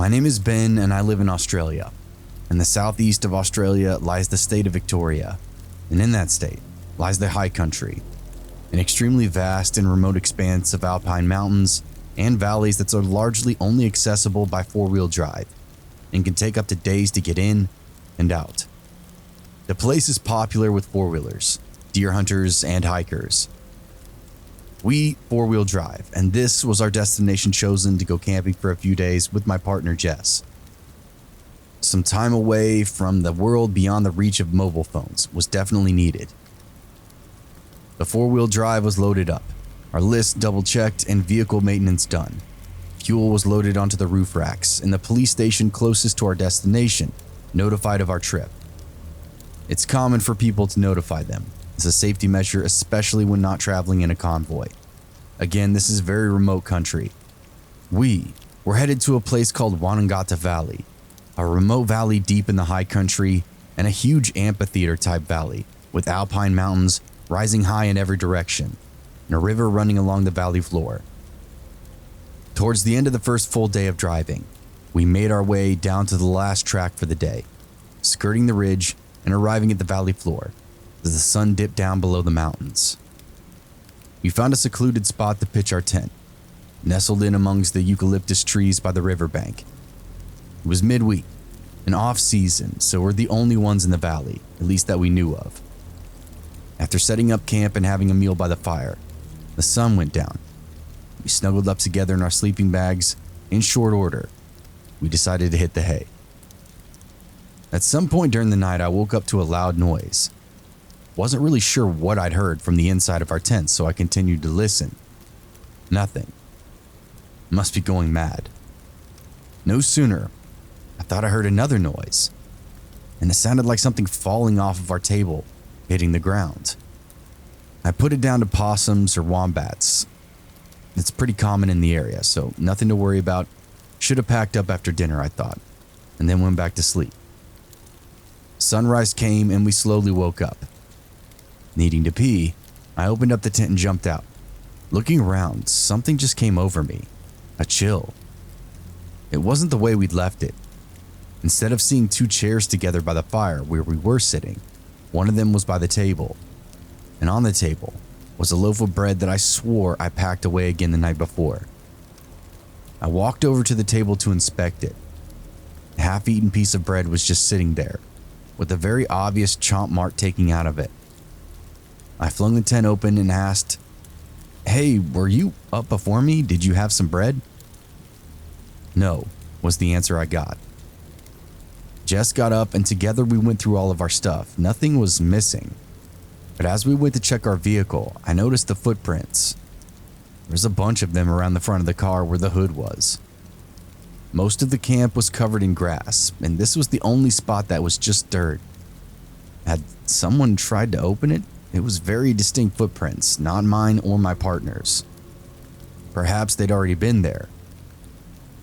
My name is Ben and I live in Australia. In the southeast of Australia lies the state of Victoria, and in that state lies the high country, an extremely vast and remote expanse of alpine mountains and valleys that are largely only accessible by four-wheel drive and can take up to days to get in and out. The place is popular with four-wheelers, deer hunters, and hikers. We four-wheel drive, and this was our destination chosen to go camping for a few days with my partner Jess. Some time away from the world beyond the reach of mobile phones was definitely needed. The four-wheel drive was loaded up, our list double-checked, and vehicle maintenance done. Fuel was loaded onto the roof racks, and the police station closest to our destination notified of our trip. It's common for people to notify them as a safety measure, especially when not traveling in a convoy. Again, this is very remote country. We were headed to a place called Wanangata Valley, a remote valley deep in the high country and a huge amphitheater type valley with alpine mountains rising high in every direction and a river running along the valley floor. Towards the end of the first full day of driving, we made our way down to the last track for the day, skirting the ridge and arriving at the valley floor as the sun dipped down below the mountains. We found a secluded spot to pitch our tent, nestled in amongst the eucalyptus trees by the riverbank. It was midweek, an off-season, so we're the only ones in the valley, at least that we knew of. After setting up camp and having a meal by the fire, the sun went down. We snuggled up together in our sleeping bags. In short order, we decided to hit the hay. At some point during the night, I woke up to a loud noise. Wasn't really sure what I'd heard from the inside of our tent, so I continued to listen. Nothing. Must be going mad. No sooner, I thought I heard another noise, and it sounded like something falling off of our table, hitting the ground. I put it down to possums or wombats. It's pretty common in the area, so nothing to worry about. Should have packed up after dinner, I thought, and then went back to sleep. Sunrise came and we slowly woke up. Needing to pee, I opened up the tent and jumped out. Looking around, something just came over me. A chill. It wasn't the way we'd left it. Instead of seeing two chairs together by the fire where we were sitting, one of them was by the table. And on the table was a loaf of bread that I swore I packed away again the night before. I walked over to the table to inspect it. A half-eaten piece of bread was just sitting there, with a very obvious chomp mark taken out of it. I flung the tent open and asked, "Hey, were you up before me? Did you have some bread?" "No," was the answer I got. Jess got up and together we went through all of our stuff. Nothing was missing. But as we went to check our vehicle, I noticed the footprints. There's a bunch of them around the front of the car where the hood was. Most of the camp was covered in grass, and this was the only spot that was just dirt. Had someone tried to open it? It was very distinct footprints, not mine or my partner's. Perhaps they'd already been there.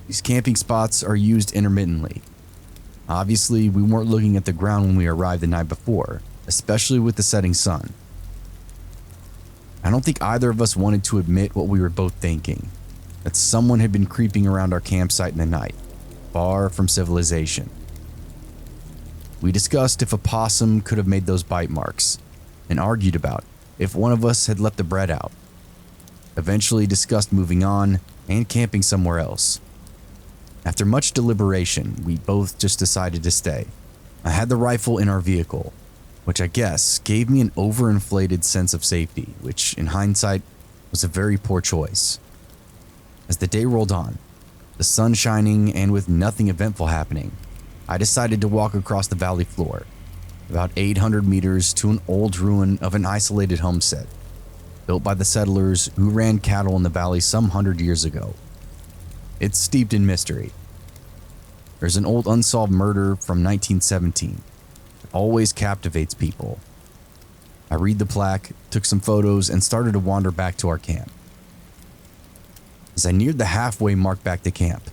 These camping spots are used intermittently. Obviously, we weren't looking at the ground when we arrived the night before, especially with the setting sun. I don't think either of us wanted to admit what we were both thinking, that someone had been creeping around our campsite in the night, far from civilization. We discussed if a possum could have made those bite marks, and argued about if one of us had left the bread out. Eventually discussed moving on and camping somewhere else. After much deliberation, we both just decided to stay. I had the rifle in our vehicle, which I guess gave me an overinflated sense of safety, which in hindsight was a very poor choice. As the day rolled on, the sun shining and with nothing eventful happening, I decided to walk across the valley floor, about 800 meters to an old ruin of an isolated homestead, built by the settlers who ran cattle in the valley some 100 years ago. It's steeped in mystery. There's an old unsolved murder from 1917 that always captivates people. I read the plaque, took some photos, and started to wander back to our camp. As I neared the halfway mark back to camp,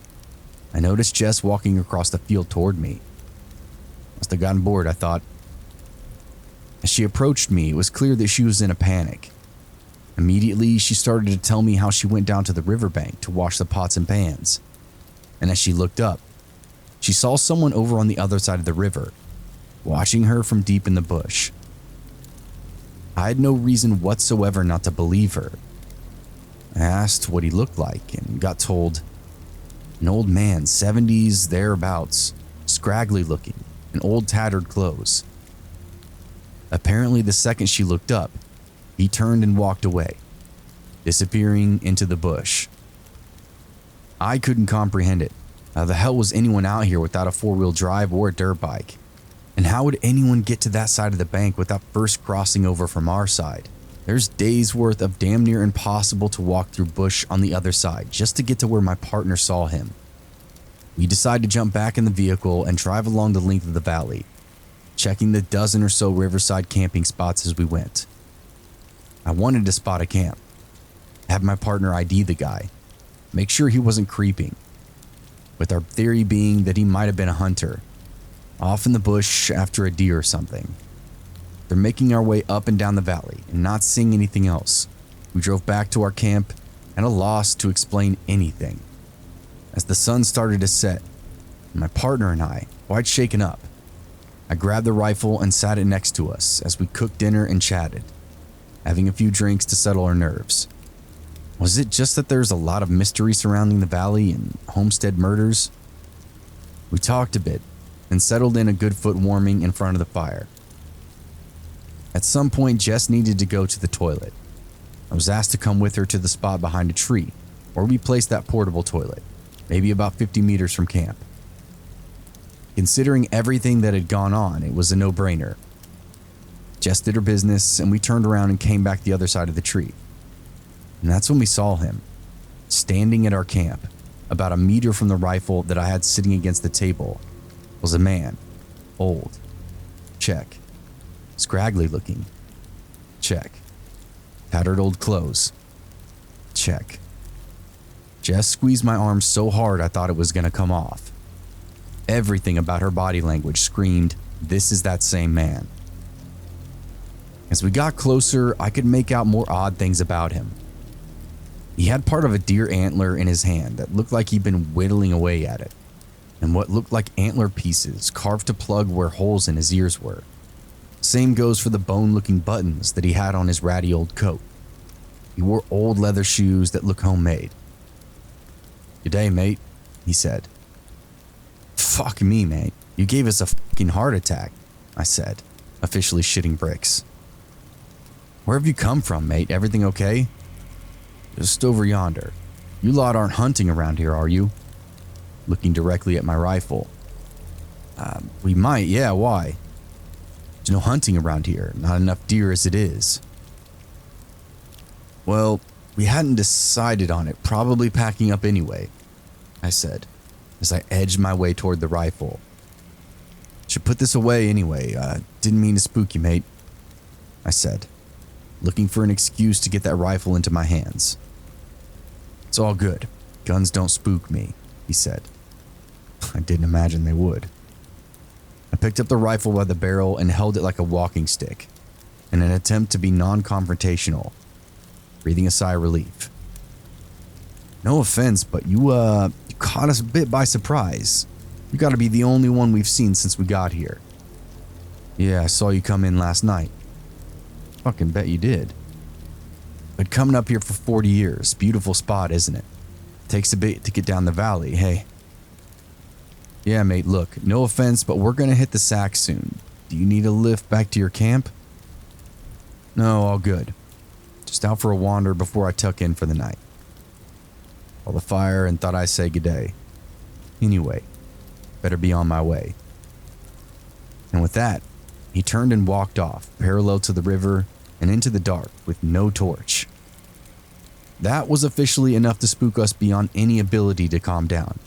I noticed Jess walking across the field toward me. Must have gotten bored, I thought. As she approached me, it was clear that she was in a panic. Immediately, she started to tell me how she went down to the riverbank to wash the pots and pans. And as she looked up, She saw someone over on the other side of the river, watching her from deep in the bush. I had no reason whatsoever not to believe her. I asked what he looked like and got told, an old man, 70s thereabouts, scraggly looking, in old tattered clothes. Apparently, the second she looked up, he turned and walked away, disappearing into the bush. I couldn't comprehend it. How the hell was anyone out here without a four-wheel drive or a dirt bike? And how would anyone get to that side of the bank without first crossing over from our side? There's days worth of damn near impossible to walk through bush on the other side just to get to where my partner saw him. We decided to jump back in the vehicle and drive along the length of the valley, checking the dozen or so riverside camping spots as we went. I wanted to spot a camp, have my partner ID the guy, make sure he wasn't creeping, with our theory being that he might have been a hunter, off in the bush after a deer or something. They're making our way up and down the valley and not seeing anything else. We drove back to our camp at a loss to explain anything. As the sun started to set, my partner and I, quite shaken up, I grabbed the rifle and sat it next to us as we cooked dinner and chatted, having a few drinks to settle our nerves. Was it just that there's a lot of mystery surrounding the valley and homestead murders? We talked a bit and settled in a good foot warming in front of the fire. At some point, Jess needed to go to the toilet. I was asked to come with her to the spot behind a tree where we placed that portable toilet, maybe about 50 meters from camp. Considering everything that had gone on, it was a no-brainer. Jess did her business and we turned around and came back the other side of the tree. And that's when we saw him, standing at our camp, about a meter from the rifle that I had sitting against the table, was a man, old, check, scraggly looking, check, tattered old clothes, check. Jess squeezed my arm so hard I thought it was going to come off. Everything about her body language screamed, "This is that same man." As we got closer, I could make out more odd things about him. He had part of a deer antler in his hand that looked like he'd been whittling away at it, and what looked like antler pieces carved to plug where holes in his ears were. Same goes for the bone-looking buttons that he had on his ratty old coat. He wore old leather shoes that look homemade. "G'day, mate," he said. "Fuck me, mate. You gave us a fucking heart attack," I said, officially shitting bricks. "Where have you come from, mate? Everything okay?" "Just over yonder. You lot aren't hunting around here, are you?" Looking directly at my rifle. We might, yeah, why?" "There's no hunting around here, not enough deer as it is." "Well, we hadn't decided on it, probably packing up anyway," I said, as I edged my way toward the rifle. "Should put this away anyway, didn't mean to spook you, mate," I said, looking for an excuse to get that rifle into my hands. "It's all good. Guns don't spook me," he said. I didn't imagine they would. I picked up the rifle by the barrel and held it like a walking stick, in an attempt to be non-confrontational, breathing a sigh of relief. "No offense, but you caught us a bit by surprise. You gotta be the only one we've seen since we got here." "Yeah, I saw you come in last night." "Fucking bet you did." "Been coming up here for 40 years. Beautiful spot, isn't it? Takes a bit to get down the valley, hey." "Yeah, mate, look, no offense, but we're gonna hit the sack soon. Do you need a lift back to your camp?" "No, all good. Just out for a wander before I tuck in for the night." Saw the fire and thought I'd say good day. Anyway, better be on my way. And with that, he turned and walked off, parallel to the river and into the dark with no torch. That was officially enough to spook us beyond any ability to calm down.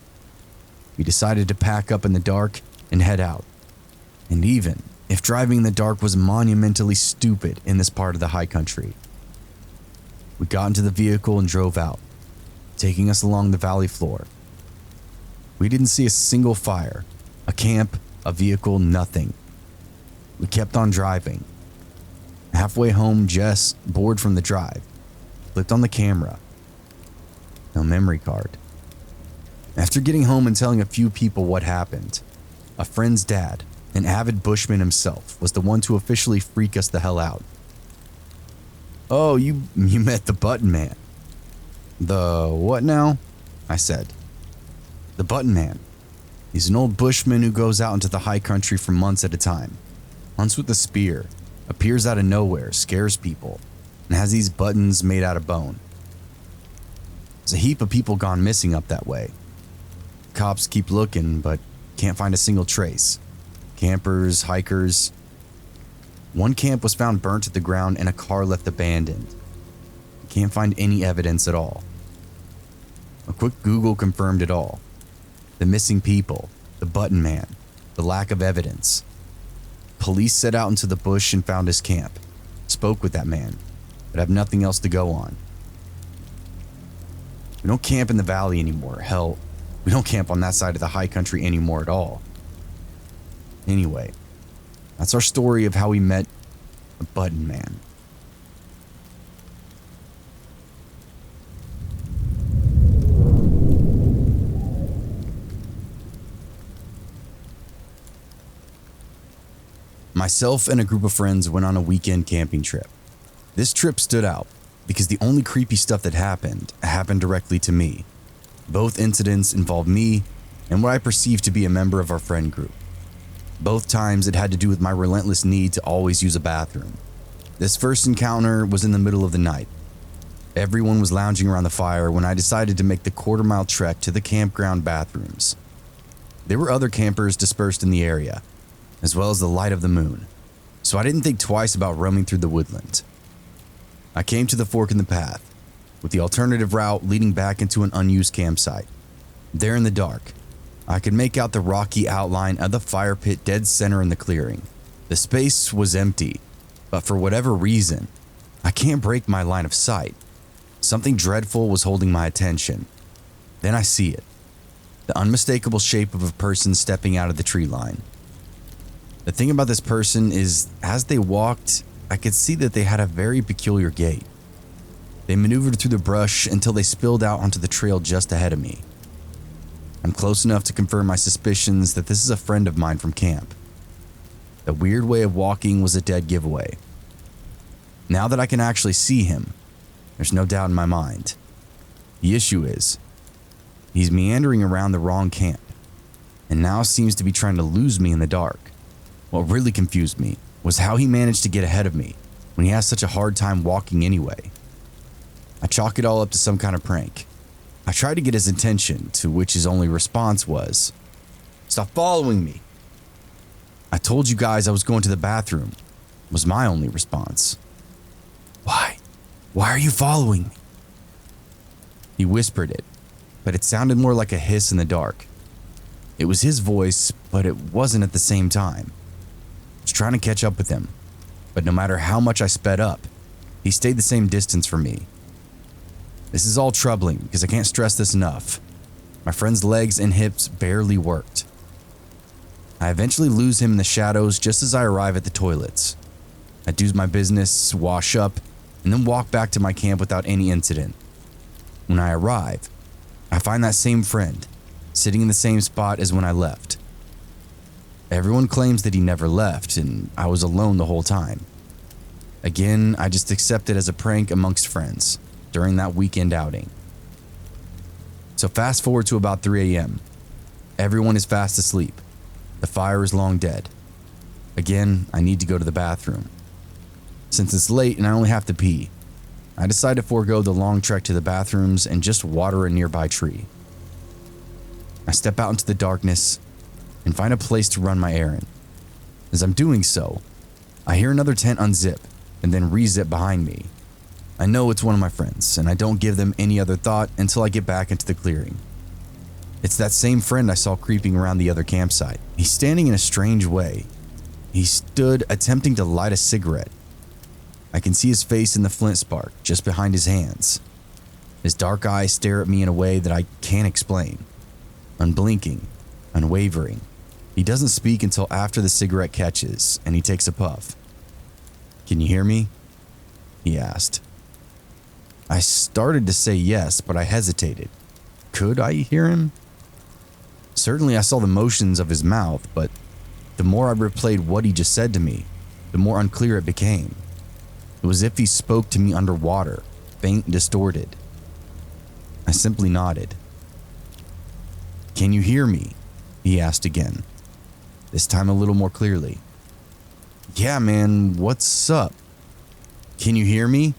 We decided to pack up in the dark and head out. And even if driving in the dark was monumentally stupid in this part of the high country, we got into the vehicle and drove out, taking us along the valley floor. We didn't see a single fire, a camp, a vehicle, nothing. We kept on driving. Halfway home, Jess, bored from the drive, flipped on the camera. No memory card. After getting home and telling a few people what happened, a friend's dad, an avid bushman himself, was the one to officially freak us the hell out. "Oh, you met the Button Man." "The what now?" I said. "The Button Man. He's an old bushman who goes out into the high country for months at a time, hunts with a spear, appears out of nowhere, scares people, and has these buttons made out of bone. There's a heap of people gone missing up that way. Cops keep looking, but can't find a single trace. Campers, hikers. One camp was found burnt to the ground and a car left abandoned. Can't find any evidence at all. A quick Google confirmed it all. The missing people, the Button Man, the lack of evidence. Police set out into the bush and found his camp, spoke with that man, but have nothing else to go on. We don't camp in the valley anymore. Hell, we don't camp on that side of the high country anymore at all. Anyway, that's our story of how we met the Button Man. Myself and a group of friends went on a weekend camping trip. This trip stood out because the only creepy stuff that happened directly to me. Both incidents involved me and what I perceived to be a member of our friend group. Both times it had to do with my relentless need to always use a bathroom. This first encounter was in the middle of the night. Everyone was lounging around the fire when I decided to make the quarter-mile trek to the campground bathrooms. There were other campers dispersed in the area, as well as the light of the moon, so I didn't think twice about roaming through the woodland. I came to the fork in the path, with the alternative route leading back into an unused campsite. There in the dark, I could make out the rocky outline of the fire pit dead center in the clearing. The space was empty, but for whatever reason, I can't break my line of sight. Something dreadful was holding my attention. Then I see it, the unmistakable shape of a person stepping out of the tree line. The thing about this person is, as they walked, I could see that they had a very peculiar gait. They maneuvered through the brush until they spilled out onto the trail just ahead of me. I'm close enough to confirm my suspicions that this is a friend of mine from camp. The weird way of walking was a dead giveaway. Now that I can actually see him, there's no doubt in my mind. The issue is, he's meandering around the wrong camp, and now seems to be trying to lose me in the dark. What really confused me was how he managed to get ahead of me when he has such a hard time walking anyway. I chalk it all up to some kind of prank. I tried to get his attention, to which his only response was, "Stop following me." "I told you guys I was going to the bathroom," was my only response. Why are you following me?" He whispered it, but it sounded more like a hiss in the dark. It was his voice, but it wasn't at the same time. I was trying to catch up with him, but no matter how much I sped up, he stayed the same distance from me. This is all troubling because I can't stress this enough. My friend's legs and hips barely worked. I eventually lose him in the shadows just as I arrive at the toilets. I do my business, wash up, and then walk back to my camp without any incident. When I arrive, I find that same friend sitting in the same spot as when I left. Everyone claims that he never left and I was alone the whole time. Again, I just accept it as a prank amongst friends during that weekend outing. So fast forward to about 3 a.m. Everyone is fast asleep. The fire is long dead. Again, I need to go to the bathroom. Since it's late and I only have to pee, I decide to forego the long trek to the bathrooms and just water a nearby tree. I step out into the darkness and find a place to run my errand. As I'm doing so, I hear another tent unzip and then re-zip behind me. I know it's one of my friends, and I don't give them any other thought until I get back into the clearing. It's that same friend I saw creeping around the other campsite. He's standing in a strange way. He stood attempting to light a cigarette. I can see his face in the flint spark just behind his hands. His dark eyes stare at me in a way that I can't explain. Unblinking, unwavering. He doesn't speak until after the cigarette catches and he takes a puff. "Can you hear me?" he asked. I started to say yes, but I hesitated. Could I hear him? Certainly I saw the motions of his mouth, but the more I replayed what he just said to me, the more unclear it became. It was as if he spoke to me underwater, faint and distorted. I simply nodded. "Can you hear me?" he asked again, this time a little more clearly. "Yeah, man, what's up? Can you hear me?"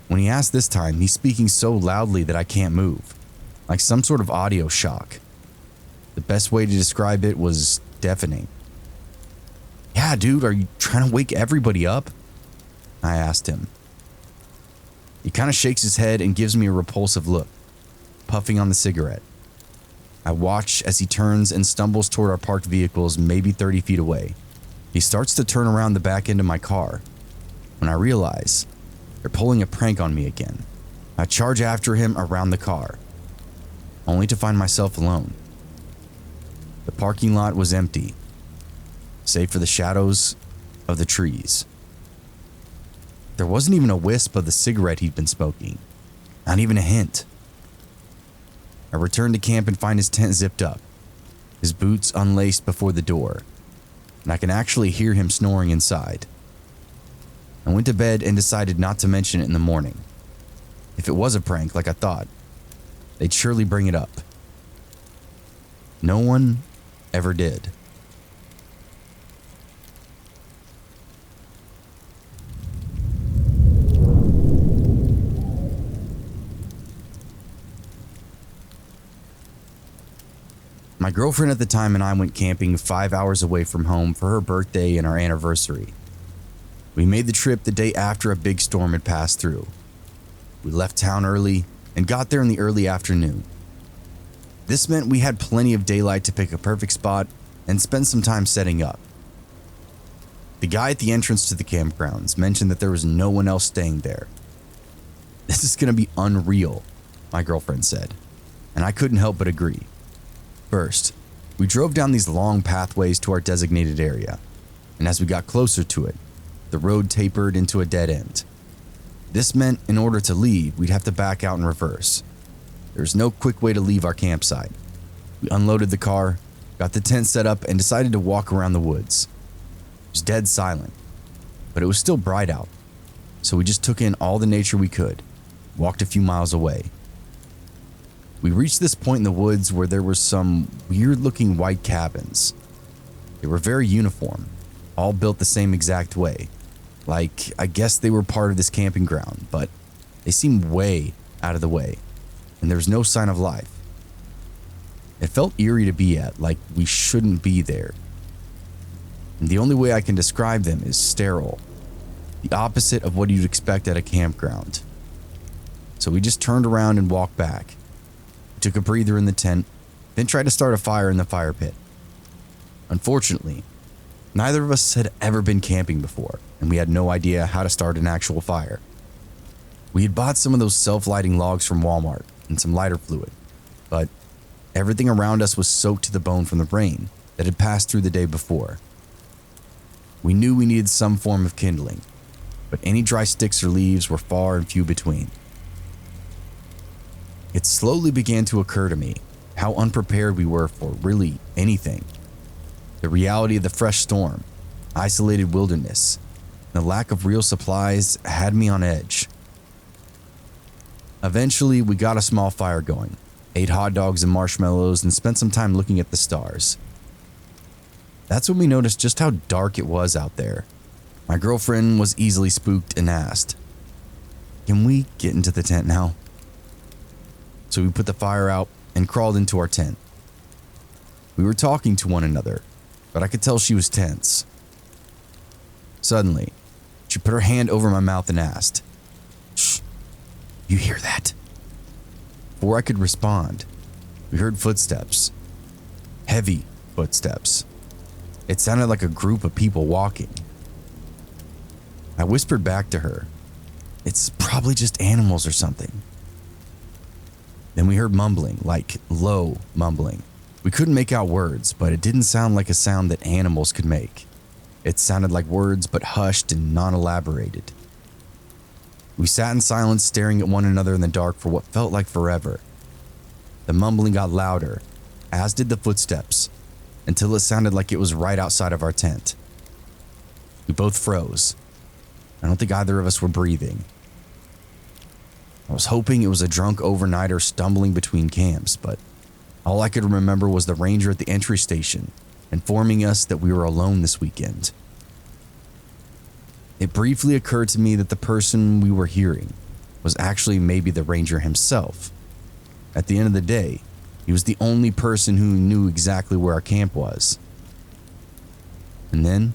When he asked this time, he's speaking so loudly that I can't move, like some sort of audio shock. The best way to describe it was deafening. "Yeah, dude, are you trying to wake everybody up?" I asked him. He kind of shakes his head and gives me a repulsive look, puffing on the cigarette. I watch as he turns and stumbles toward our parked vehicles maybe 30 feet away. He starts to turn around the back end of my car when I realize they're pulling a prank on me again. I charge after him around the car, only to find myself alone. The parking lot was empty, save for the shadows of the trees. There wasn't even a wisp of the cigarette he'd been smoking, not even a hint. I return to camp and find his tent zipped up, his boots unlaced before the door, and I can actually hear him snoring inside. I went to bed and decided not to mention it in the morning. If it was a prank like I thought, they'd surely bring it up. No one ever did. My girlfriend at the time and I went camping 5 hours away from home for her birthday and our anniversary. We made the trip the day after a big storm had passed through. We left town early and got there in the early afternoon. This meant we had plenty of daylight to pick a perfect spot and spend some time setting up. The guy at the entrance to the campgrounds mentioned that there was no one else staying there. "This is going to be unreal," my girlfriend said, and I couldn't help but agree. First, we drove down these long pathways to our designated area, and as we got closer to it, the road tapered into a dead end. This meant in order to leave, we'd have to back out in reverse. There was no quick way to leave our campsite. We unloaded the car, got the tent set up, and decided to walk around the woods. It was dead silent, but it was still bright out, so we just took in all the nature we could, walked a few miles away. We reached this point in the woods where there were some weird-looking white cabins. They were very uniform, all built the same exact way. Like, I guess they were part of this camping ground, but they seemed way out of the way, and there was no sign of life. It felt eerie to be at, like we shouldn't be there. And the only way I can describe them is sterile, the opposite of what you'd expect at a campground. So we just turned around and walked back. We took a breather in the tent, then tried to start a fire in the fire pit. Unfortunately, neither of us had ever been camping before, and we had no idea how to start an actual fire. We had bought some of those self-lighting logs from Walmart and some lighter fluid, but everything around us was soaked to the bone from the rain that had passed through the day before. We knew we needed some form of kindling, but any dry sticks or leaves were far and few between. It slowly began to occur to me how unprepared we were for really anything. The reality of the fresh storm, isolated wilderness, and the lack of real supplies had me on edge. Eventually, we got a small fire going, ate hot dogs and marshmallows, and spent some time looking at the stars. That's when we noticed just how dark it was out there. My girlfriend was easily spooked and asked, "Can we get into the tent now?" So we put the fire out and crawled into our tent. We were talking to one another, but I could tell she was tense. Suddenly, she put her hand over my mouth and asked, "Shh, you hear that?" Before I could respond, we heard footsteps. Heavy footsteps. It sounded like a group of people walking. I whispered back to her, "It's probably just animals or something." Then we heard mumbling, like low mumbling. We couldn't make out words, but it didn't sound like a sound that animals could make. It sounded like words, but hushed and non-elaborated. We sat in silence, staring at one another in the dark for what felt like forever. The mumbling got louder, as did the footsteps, until it sounded like it was right outside of our tent. We both froze. I don't think either of us were breathing. I was hoping it was a drunk overnighter stumbling between camps, but all I could remember was the ranger at the entry station informing us that we were alone this weekend. It briefly occurred to me that the person we were hearing was actually maybe the ranger himself. At the end of the day, he was the only person who knew exactly where our camp was. And then,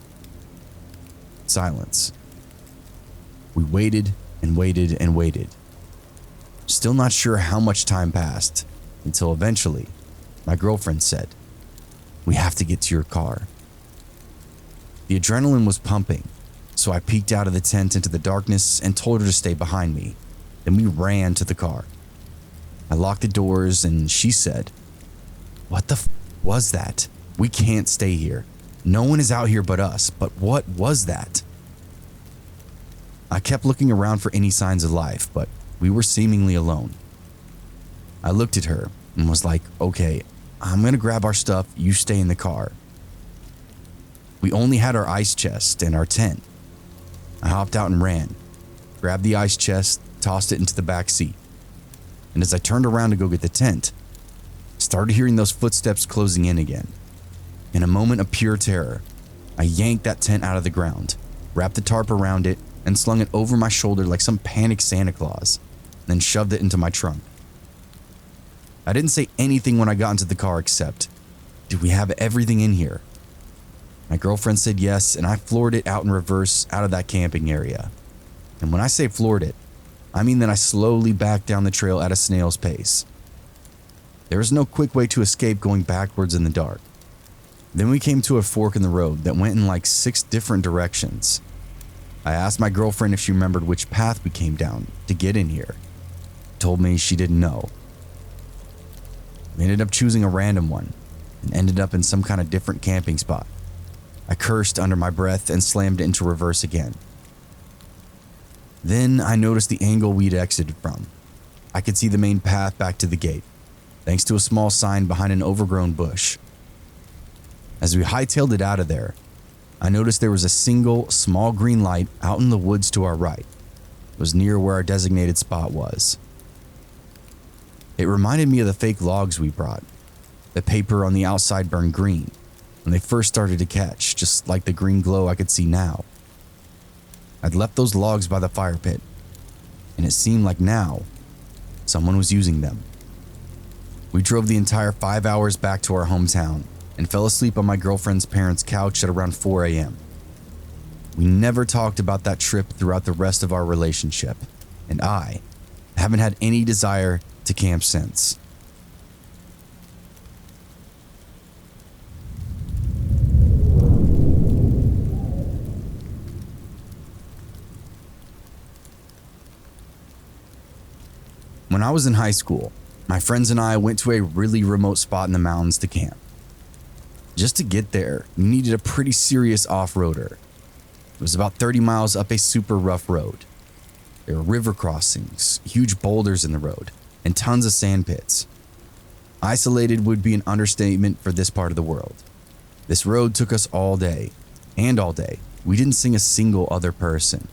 silence. We waited and waited and waited. Still not sure how much time passed, until eventually, my girlfriend said, "We have to get to your car." The adrenaline was pumping, so I peeked out of the tent into the darkness and told her to stay behind me. Then we ran to the car. I locked the doors and she said, "What the was that? We can't stay here. No one is out here but us, but what was that?" I kept looking around for any signs of life, but we were seemingly alone. I looked at her and was like, "Okay, I'm gonna grab our stuff, you stay in the car." We only had our ice chest and our tent. I hopped out and ran, grabbed the ice chest, tossed it into the back seat. And as I turned around to go get the tent, I started hearing those footsteps closing in again. In a moment of pure terror, I yanked that tent out of the ground, wrapped the tarp around it, and slung it over my shoulder like some panicked Santa Claus, then shoved it into my trunk. I didn't say anything when I got into the car except, "Do we have everything in here?" My girlfriend said yes, and I floored it out in reverse out of that camping area. And when I say floored it, I mean that I slowly backed down the trail at a snail's pace. There was no quick way to escape going backwards in the dark. Then we came to a fork in the road that went in like 6 different directions. I asked my girlfriend if she remembered which path we came down to get in here. Told me she didn't know. We ended up choosing a random one and ended up in some kind of different camping spot. I cursed under my breath and slammed it into reverse again. Then I noticed the angle we'd exited from. I could see the main path back to the gate, thanks to a small sign behind an overgrown bush. As we hightailed it out of there, I noticed there was a single small green light out in the woods to our right. It was near where our designated spot was. It reminded me of the fake logs we brought. The paper on the outside burned green when they first started to catch, just like the green glow I could see now. I'd left those logs by the fire pit, and it seemed like now someone was using them. We drove the entire 5 hours back to our hometown and fell asleep on my girlfriend's parents' couch at around 4 a.m. We never talked about that trip throughout the rest of our relationship, and I haven't had any desire to camp since. When I was in high school, my friends and I went to a really remote spot in the mountains to camp. Just to get there, you needed a pretty serious off-roader. It was about 30 miles up a super rough road. There were river crossings, huge boulders in the road, and tons of sand pits. Isolated would be an understatement for this part of the world. This road took us all day, and all day, we didn't see a single other person.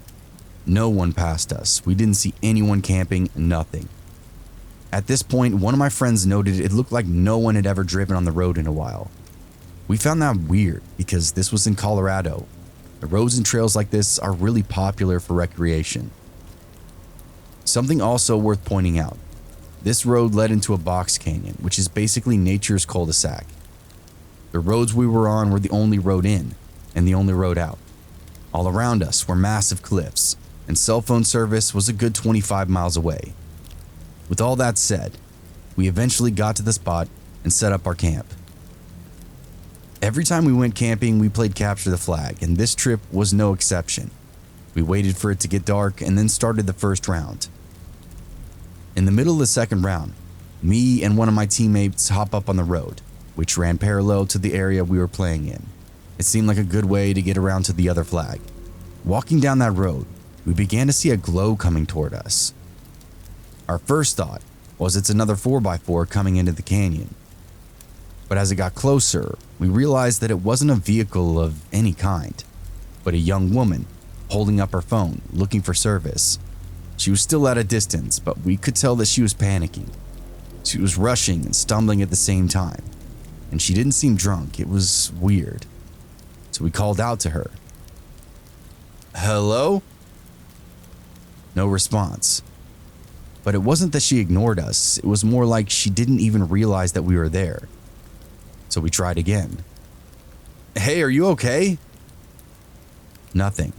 No one passed us. We didn't see anyone camping, nothing. At this point, one of my friends noted it looked like no one had ever driven on the road in a while. We found that weird because this was in Colorado. The roads and trails like this are really popular for recreation. Something also worth pointing out. This road led into a box canyon, which is basically nature's cul-de-sac. The roads we were on were the only road in and the only road out. All around us were massive cliffs, and cell phone service was a good 25 miles away. With all that said, we eventually got to the spot and set up our camp. Every time we went camping, we played capture the flag, and this trip was no exception. We waited for it to get dark and then started the first round. In the middle of the second round, me and one of my teammates hop up on the road, which ran parallel to the area we were playing in. It seemed like a good way to get around to the other flag. Walking down that road, we began to see a glow coming toward us. Our first thought was it's another 4x4 coming into the canyon. But as it got closer, we realized that it wasn't a vehicle of any kind, but a young woman holding up her phone, looking for service. She was still at a distance, but we could tell that she was panicking. She was rushing and stumbling at the same time, and she didn't seem drunk. It was weird. So we called out to her. "Hello?" No response. But it wasn't that she ignored us. It was more like she didn't even realize that we were there. So we tried again. "Hey, are you okay?" Nothing.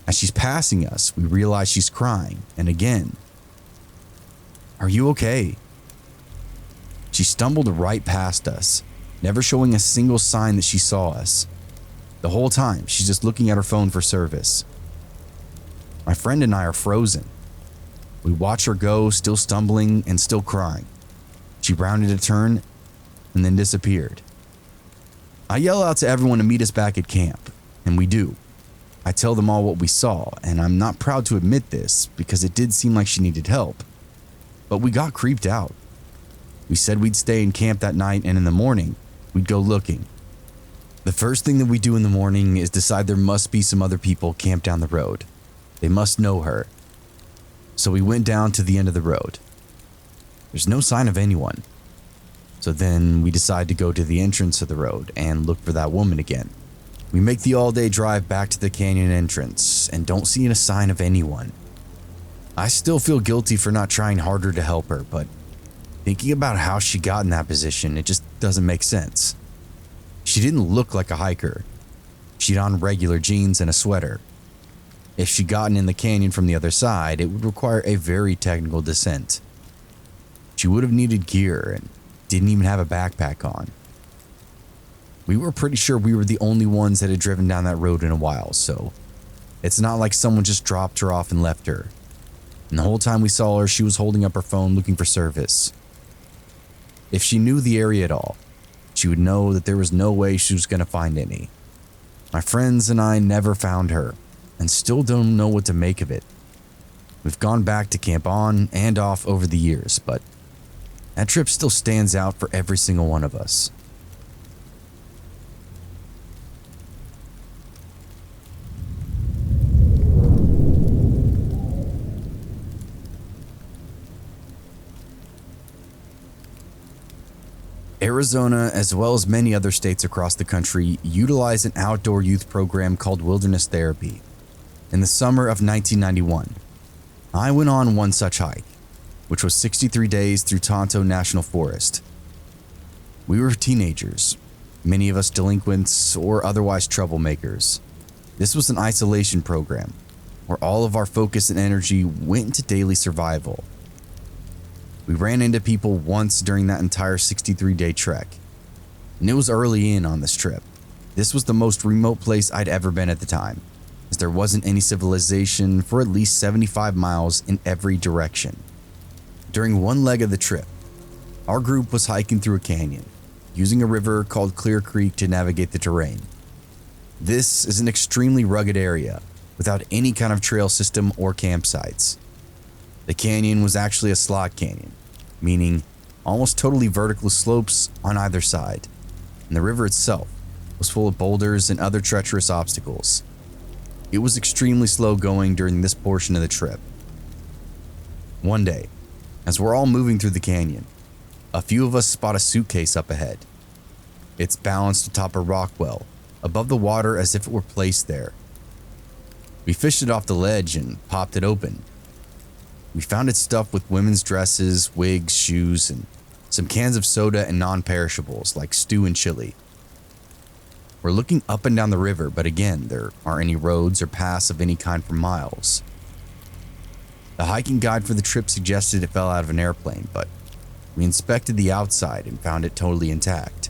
As she's passing us, we realize she's crying, and again. "Are you okay?" She stumbled right past us, never showing a single sign that she saw us. The whole time, she's just looking at her phone for service. My friend and I are frozen. We watch her go, still stumbling and still crying. She rounded a turn and then disappeared. I yell out to everyone to meet us back at camp, and we do. I tell them all what we saw, and I'm not proud to admit this because it did seem like she needed help. But we got creeped out. We said we'd stay in camp that night, and in the morning, we'd go looking. The first thing that we do in the morning is decide there must be some other people camped down the road. They must know her. So we went down to the end of the road. There's no sign of anyone. So then we decide to go to the entrance of the road and look for that woman again. We make the all-day drive back to the canyon entrance and don't see a sign of anyone. I still feel guilty for not trying harder to help her, but thinking about how she got in that position, it just doesn't make sense. She didn't look like a hiker. She'd on regular jeans and a sweater. If she'd gotten in the canyon from the other side, it would require a very technical descent. She would have needed gear and didn't even have a backpack on. We were pretty sure we were the only ones that had driven down that road in a while, so it's not like someone just dropped her off and left her. And the whole time we saw her, she was holding up her phone looking for service. If she knew the area at all, she would know that there was no way she was going to find any. My friends and I never found her and still don't know what to make of it. We've gone back to camp on and off over the years, but that trip still stands out for every single one of us. Arizona, as well as many other states across the country, utilize an outdoor youth program called Wilderness Therapy. In the summer of 1991, I went on one such hike, which was 63 days through Tonto National Forest. We were teenagers, many of us delinquents or otherwise troublemakers. This was an isolation program, where all of our focus and energy went into daily survival. We ran into people once during that entire 63-day trek, and it was early in on this trip. This was the most remote place I'd ever been at the time, as there wasn't any civilization for at least 75 miles in every direction. During one leg of the trip, our group was hiking through a canyon, using a river called Clear Creek to navigate the terrain. This is an extremely rugged area, without any kind of trail system or campsites. The canyon was actually a slot canyon, meaning almost totally vertical slopes on either side, and the river itself was full of boulders and other treacherous obstacles. It was extremely slow going during this portion of the trip. One day, as we're all moving through the canyon, a few of us spot a suitcase up ahead. It's balanced atop a rock well, above the water as if it were placed there. We fished it off the ledge and popped it open. We found it stuffed with women's dresses, wigs, shoes, and some cans of soda and non-perishables like stew and chili. We're looking up and down the river, but again, there aren't any roads or paths of any kind for miles. The hiking guide for the trip suggested it fell out of an airplane, but we inspected the outside and found it totally intact.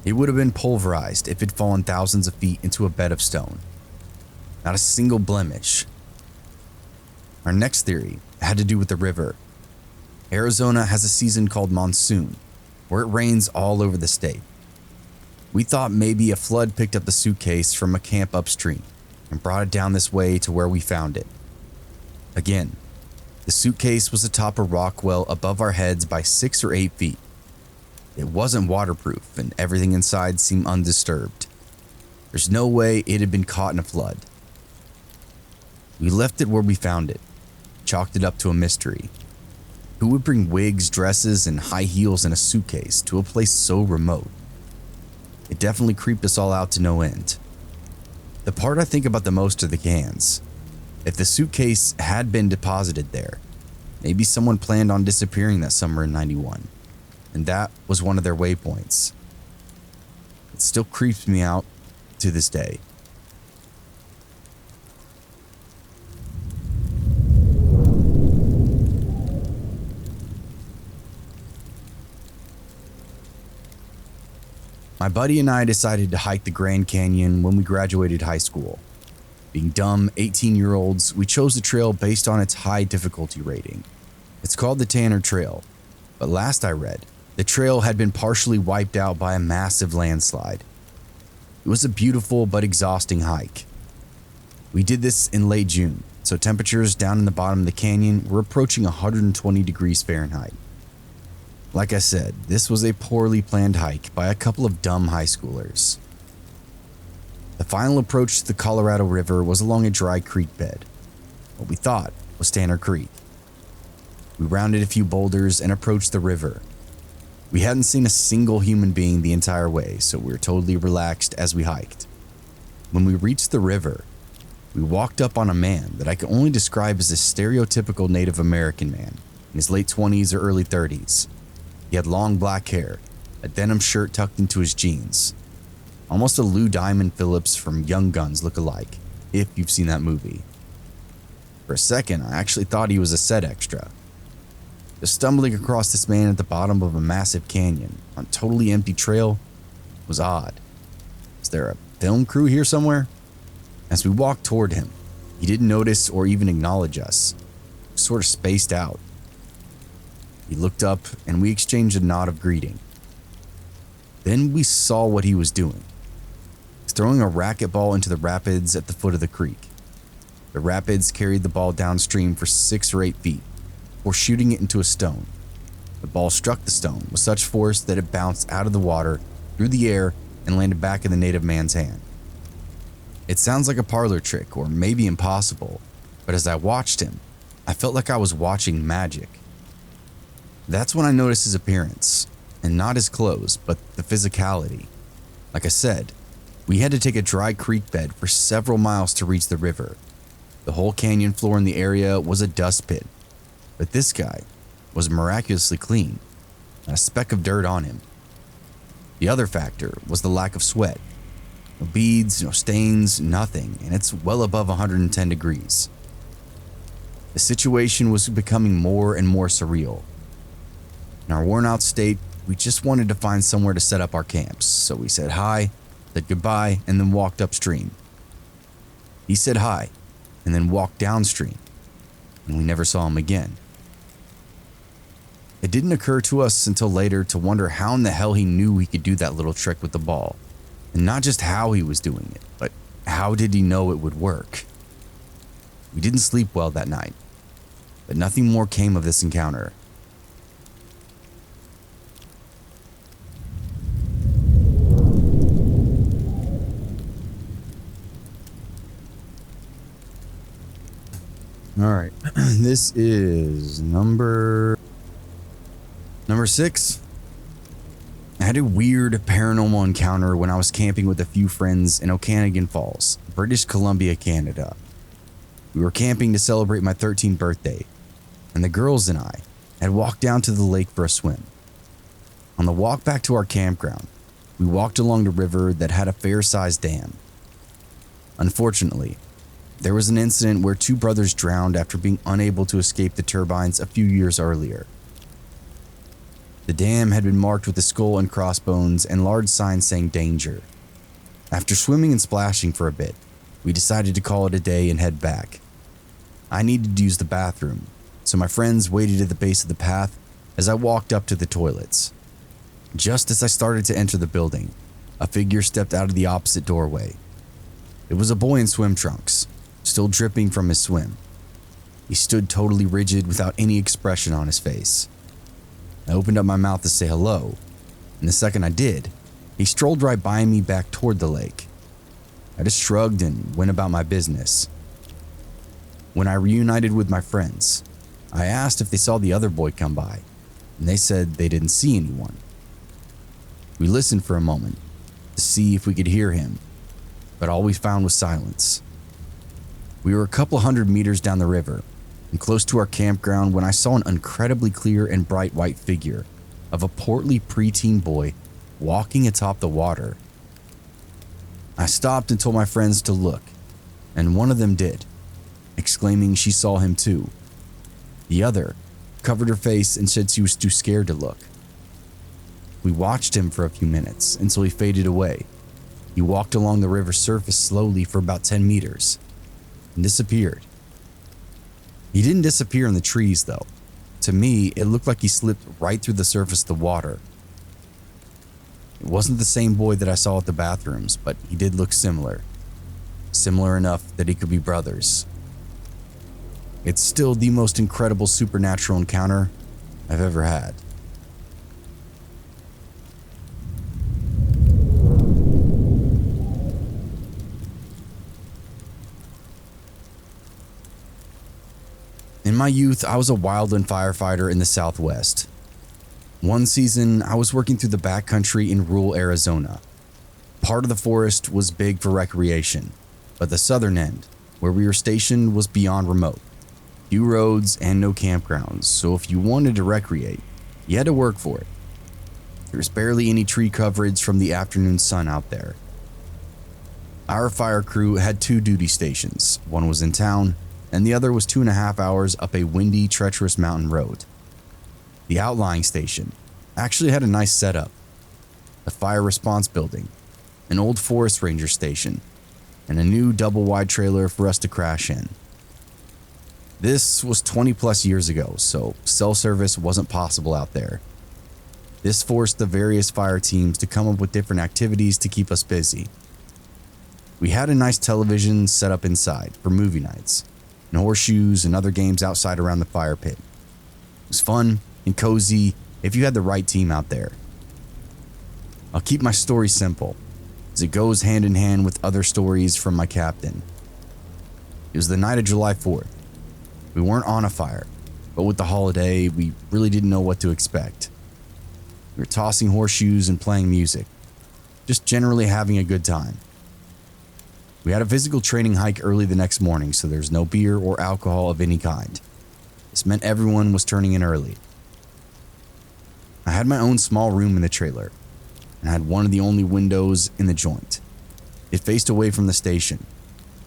It would have been pulverized if it had fallen thousands of feet into a bed of stone. Not a single blemish. Our next theory had to do with the river. Arizona has a season called monsoon, where it rains all over the state. We thought maybe a flood picked up the suitcase from a camp upstream and brought it down this way to where we found it. Again, the suitcase was atop a rock well above our heads by 6 or 8 feet. It wasn't waterproof, and everything inside seemed undisturbed. There's no way it had been caught in a flood. We left it where we found it, chalked it up to a mystery. Who would bring wigs, dresses, and high heels in a suitcase to a place so remote? It definitely creeped us all out to no end. The part I think about the most are the cans. If the suitcase had been deposited there, maybe someone planned on disappearing that summer in '91, and that was one of their waypoints. It still creeps me out to this day. My buddy and I decided to hike the Grand Canyon when we graduated high school. Being dumb 18-year-olds, we chose the trail based on its high difficulty rating. It's called the Tanner Trail, but last I read, the trail had been partially wiped out by a massive landslide. It was a beautiful but exhausting hike. We did this in late June, so temperatures down in the bottom of the canyon were approaching 120 degrees Fahrenheit. Like I said, this was a poorly planned hike by a couple of dumb high schoolers. The final approach to the Colorado River was along a dry creek bed, what we thought was Tanner Creek. We rounded a few boulders and approached the river. We hadn't seen a single human being the entire way, so we were totally relaxed as we hiked. When we reached the river, we walked up on a man that I can only describe as a stereotypical Native American man in his late 20s or early 30s. He had long black hair, a denim shirt tucked into his jeans. Almost a Lou Diamond Phillips from Young Guns look-alike, if you've seen that movie. For a second, I actually thought he was a set extra. Just stumbling across this man at the bottom of a massive canyon on a totally empty trail was odd. Is there a film crew here somewhere? As we walked toward him, he didn't notice or even acknowledge us. He was sort of spaced out. He looked up and we exchanged a nod of greeting. Then we saw what he was doing. He's throwing a racquetball into the rapids at the foot of the creek. The rapids carried the ball downstream for 6 or 8 feet, before shooting it into a stone. The ball struck the stone with such force that it bounced out of the water, through the air, and landed back in the native man's hand. It sounds like a parlor trick, or maybe impossible, but as I watched him, I felt like I was watching magic. That's when I noticed his appearance, and not his clothes, but the physicality. Like I said, we had to take a dry creek bed for several miles to reach the river. The whole canyon floor in the area was a dust pit, but this guy was miraculously clean, not a speck of dirt on him. The other factor was the lack of sweat. No beads, no stains, nothing, and it's well above 110 degrees. The situation was becoming more and more surreal. In our worn-out state, we just wanted to find somewhere to set up our camps, so we said hi, said goodbye, and then walked upstream. He said hi, and then walked downstream, and we never saw him again. It didn't occur to us until later to wonder how in the hell he knew he could do that little trick with the ball, and not just how he was doing it, but how did he know it would work? We didn't sleep well that night, but nothing more came of this encounter. All right, this is number 6. I had a weird paranormal encounter when I was camping with a few friends in Okanagan Falls, British Columbia, Canada. We were camping to celebrate my 13th birthday, and the girls and I had walked down to the lake for a swim. On the walk back to our campground, we walked along the river that had a fair-sized dam. Unfortunately, there was an incident where 2 brothers drowned after being unable to escape the turbines a few years earlier. The dam had been marked with a skull and crossbones and large signs saying danger. After swimming and splashing for a bit, we decided to call it a day and head back. I needed to use the bathroom, so my friends waited at the base of the path as I walked up to the toilets. Just as I started to enter the building, a figure stepped out of the opposite doorway. It was a boy in swim trunks, still dripping from his swim. He stood totally rigid without any expression on his face. I opened up my mouth to say hello, and the second I did, he strolled right by me back toward the lake. I just shrugged and went about my business. When I reunited with my friends, I asked if they saw the other boy come by, and they said they didn't see anyone. We listened for a moment to see if we could hear him, but all we found was silence. We were a couple hundred meters down the river and close to our campground when I saw an incredibly clear and bright white figure of a portly preteen boy walking atop the water. I stopped and told my friends to look, and one of them did, exclaiming she saw him too. The other covered her face and said she was too scared to look. We watched him for a few minutes until he faded away. He walked along the river's surface slowly for about 10 meters and disappeared. He didn't disappear in the trees though. To me, it looked like he slipped right through the surface of the water. It wasn't the same boy that I saw at the bathrooms, but he did look similar. Similar enough that he could be brothers. It's still the most incredible supernatural encounter I've ever had. In my youth, I was a wildland firefighter in the Southwest. One season, I was working through the backcountry in rural Arizona. Part of the forest was big for recreation, but the southern end, where we were stationed, was beyond remote. Few roads and no campgrounds, so if you wanted to recreate, you had to work for it. There was barely any tree coverage from the afternoon sun out there. Our fire crew had two duty stations. One was in town, and the other was 2.5 hours up a windy, treacherous mountain road. The outlying station actually had a nice setup. A fire response building, an old forest ranger station, and a new double-wide trailer for us to crash in. This was 20 plus years ago, so cell service wasn't possible out there. This forced the various fire teams to come up with different activities to keep us busy. We had a nice television set up inside for movie nights, and horseshoes and other games outside around the fire pit. It was fun and cozy if you had the right team out there. I'll keep my story simple, as it goes hand in hand with other stories from my captain. It was the night of July 4th. We weren't on a fire, but with the holiday, we really didn't know what to expect. We were tossing horseshoes and playing music, just generally having a good time. We had a physical training hike early the next morning, so there's no beer or alcohol of any kind. This meant everyone was turning in early. I had my own small room in the trailer, and had one of the only windows in the joint. It faced away from the station,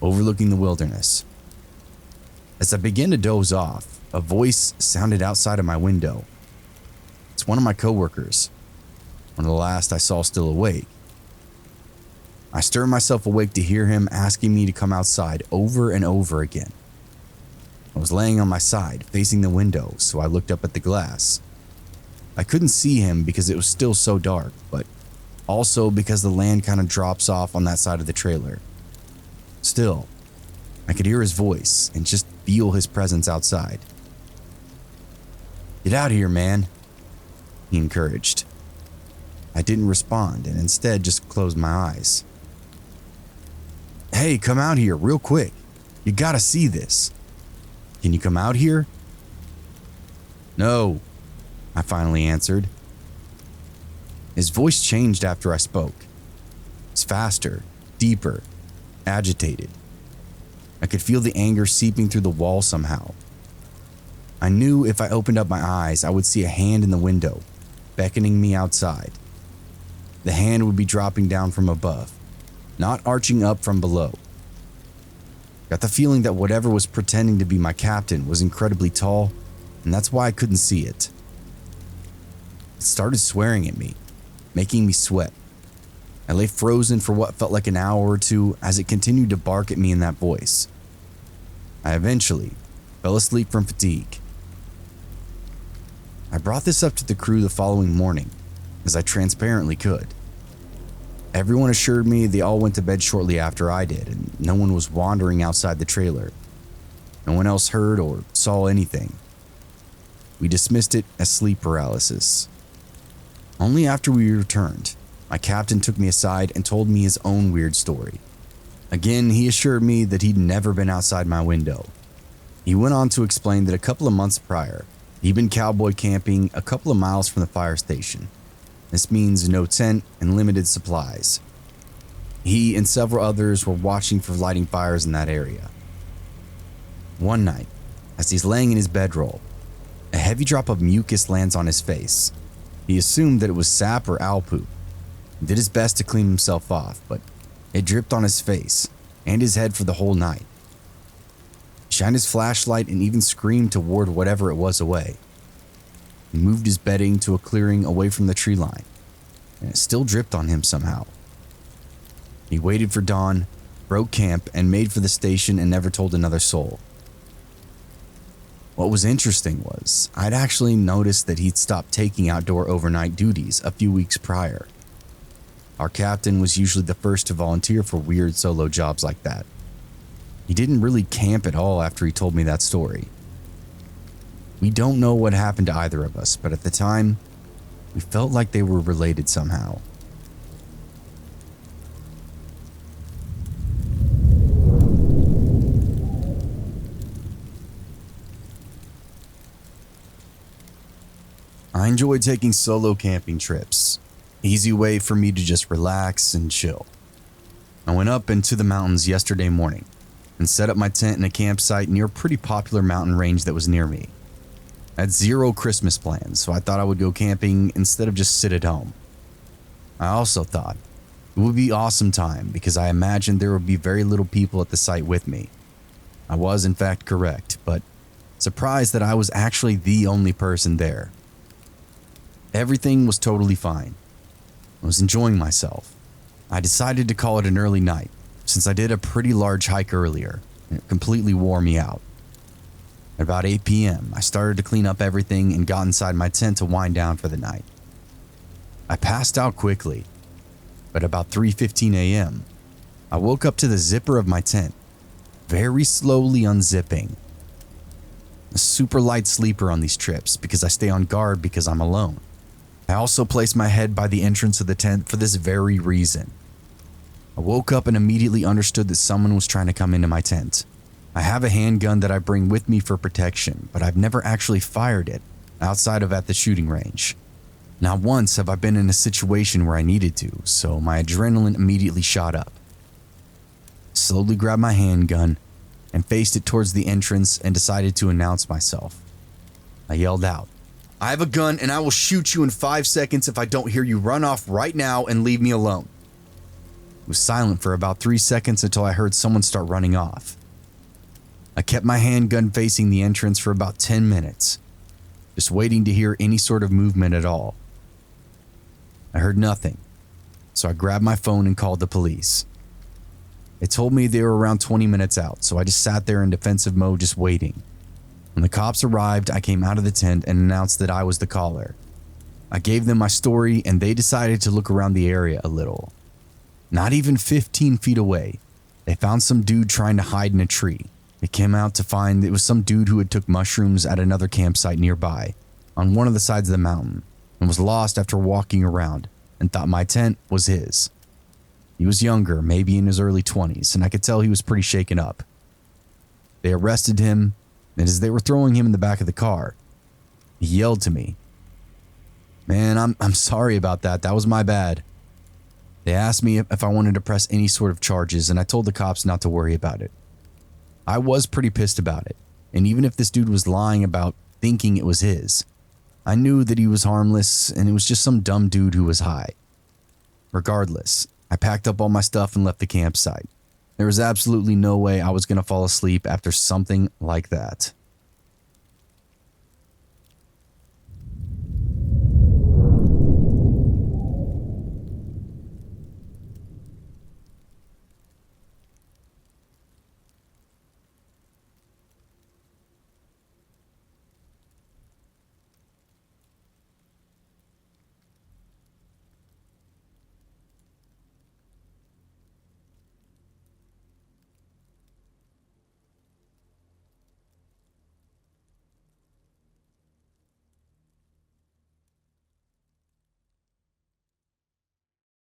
overlooking the wilderness. As I began to doze off, a voice sounded outside of my window. It's one of my coworkers, one of the last I saw still awake. I stirred myself awake to hear him asking me to come outside over and over again. I was laying on my side, facing the window, so I looked up at the glass. I couldn't see him because it was still so dark, but also because the land kind of drops off on that side of the trailer. Still, I could hear his voice and just feel his presence outside. "Get out here, man," he encouraged. I didn't respond and instead just closed my eyes. "Hey, come out here real quick. You gotta see this. Can you come out here?" "No," I finally answered. His voice changed after I spoke. It's faster, deeper, agitated. I could feel the anger seeping through the wall somehow. I knew if I opened up my eyes, I would see a hand in the window, beckoning me outside. The hand would be dropping down from above, not arching up from below. Got the feeling that whatever was pretending to be my captain was incredibly tall, and that's why I couldn't see it. It started swearing at me, making me sweat. I lay frozen for what felt like an hour or two as it continued to bark at me in that voice. I eventually fell asleep from fatigue. I brought this up to the crew the following morning, as I transparently could. Everyone assured me they all went to bed shortly after I did, and no one was wandering outside the trailer. No one else heard or saw anything. We dismissed it as sleep paralysis. Only after we returned, my captain took me aside and told me his own weird story. Again, he assured me that he'd never been outside my window. He went on to explain that a couple of months prior, he'd been cowboy camping a couple of miles from the fire station. This means no tent and limited supplies. He and several others were watching for lighting fires in that area. One night, as he's laying in his bedroll, a heavy drop of mucus lands on his face. He assumed that it was sap or owl poop, and did his best to clean himself off, but it dripped on his face and his head for the whole night. He shined his flashlight and even screamed to ward whatever it was away. He moved his bedding to a clearing away from the tree line, and it still dripped on him somehow. He waited for dawn, broke camp, and made for the station and never told another soul. What was interesting was, I'd actually noticed that he'd stopped taking outdoor overnight duties a few weeks prior. Our captain was usually the first to volunteer for weird solo jobs like that. He didn't really camp at all after he told me that story. We don't know what happened to either of us, but at the time, we felt like they were related somehow. I enjoy taking solo camping trips. Easy way for me to just relax and chill. I went up into the mountains yesterday morning and set up my tent in a campsite near a pretty popular mountain range that was near me. I had zero Christmas plans, so I thought I would go camping instead of just sit at home. I also thought it would be awesome time because I imagined there would be very little people at the site with me. I was in fact correct, but surprised that I was actually the only person there. Everything was totally fine. I was enjoying myself. I decided to call it an early night since I did a pretty large hike earlier and it completely wore me out. At about 8 p.m., I started to clean up everything and got inside my tent to wind down for the night. I passed out quickly, but about 3:15 a.m., I woke up to the zipper of my tent, very slowly unzipping. A super light sleeper on these trips because I stay on guard because I'm alone. I also placed my head by the entrance of the tent for this very reason. I woke up and immediately understood that someone was trying to come into my tent. I have a handgun that I bring with me for protection, but I've never actually fired it outside of at the shooting range. Not once have I been in a situation where I needed to, so my adrenaline immediately shot up. I slowly grabbed my handgun and faced it towards the entrance and decided to announce myself. I yelled out, "I have a gun and I will shoot you in 5 seconds if I don't hear you run off right now and leave me alone." It was silent for about 3 seconds until I heard someone start running off. I kept my handgun facing the entrance for about 10 minutes, just waiting to hear any sort of movement at all. I heard nothing, so I grabbed my phone and called the police. They told me they were around 20 minutes out, so I just sat there in defensive mode just waiting. When the cops arrived, I came out of the tent and announced that I was the caller. I gave them my story and they decided to look around the area a little. Not even 15 feet away, they found some dude trying to hide in a tree. It came out to find it was some dude who had took mushrooms at another campsite nearby on one of the sides of the mountain and was lost after walking around and thought my tent was his. He was younger, maybe in his early 20s, and I could tell he was pretty shaken up. They arrested him, and as they were throwing him in the back of the car, he yelled to me, "Man, I'm sorry about that. That was my bad." They asked me if I wanted to press any sort of charges, and I told the cops not to worry about it. I was pretty pissed about it, and even if this dude was lying about thinking it was his, I knew that he was harmless and it was just some dumb dude who was high. Regardless, I packed up all my stuff and left the campsite. There was absolutely no way I was going to fall asleep after something like that.